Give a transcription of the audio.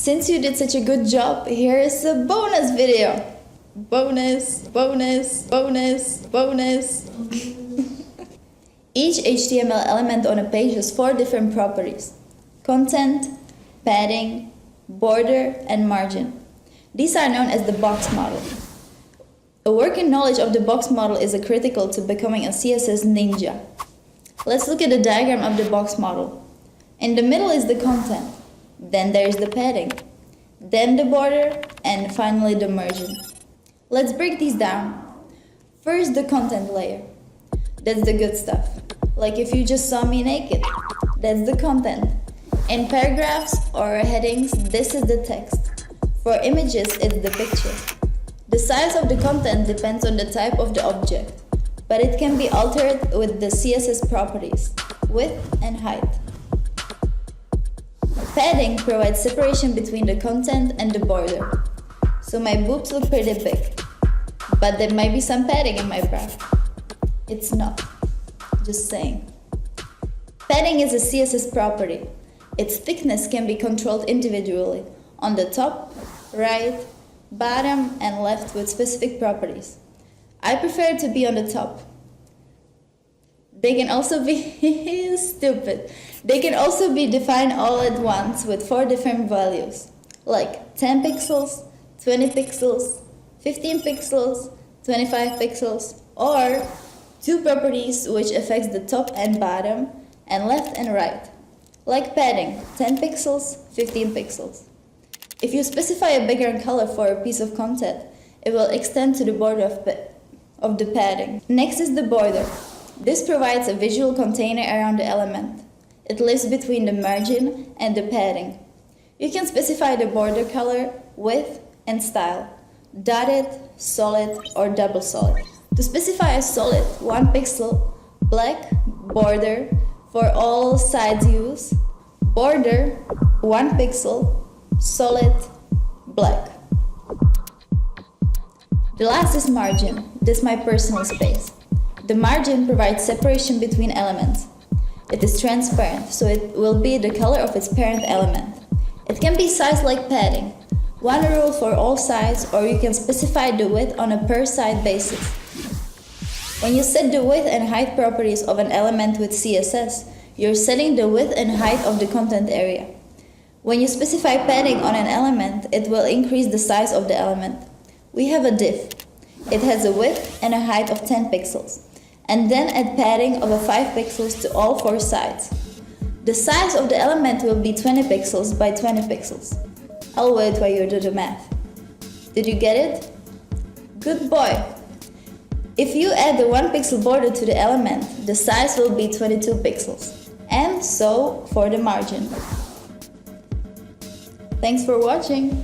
Since you did such a good job, here is a bonus video. Bonus. Each HTML element on a page has 4 different properties: content, padding, border, and margin. These are known as the box model. A working knowledge of the box model is critical to becoming a CSS ninja. Let's look at the diagram of the box model. In the middle is the content, then there is the padding, then the border, and finally the margin. Let's break these down. First, the content layer. That's the good stuff. Like if you just saw me naked, that's the content. In paragraphs or headings, this is the text. For images, it's the picture. The size of the content depends on the type of the object, but it can be altered with the CSS properties, width and height. Padding provides separation between the content and the border. So my boobs look pretty big, but there might be some padding in my bra. It's not. Just saying. Padding is a CSS property. Its thickness can be controlled individually on the top, right, bottom, and left with specific properties. I prefer it to be on the top. They can also be stupid. They can also be defined all at once with 4 different values, like 10 pixels, 20 pixels, 15 pixels, 25 pixels, or 2 properties which affects the top and bottom, and left and right, like padding, 10 pixels, 15 pixels. If you specify a background color for a piece of content, it will extend to the border of the padding. Next is the border. This provides a visual container around the element. It lives between the margin and the padding. You can specify the border color, width, and style: dotted, solid, or double solid. To specify a solid, 1 pixel, black, border, for all sides use, border, 1 pixel, solid, black. The last is margin. This is my personal space. The margin provides separation between elements. It is transparent, so it will be the color of its parent element. It can be sized like padding, 1 rule for all sides, or you can specify the width on a per side basis. When you set the width and height properties of an element with CSS, you're setting the width and height of the content area. When you specify padding on an element, it will increase the size of the element. We have a div. It has a width and a height of 10 pixels, and then add padding of 5 pixels to all 4 sides. The size of the element will be 20 pixels by 20 pixels. I'll wait while you do the math. Did you get it? Good boy! If you add the 1 pixel border to the element, the size will be 22 pixels. And so for the margin. Thanks for watching!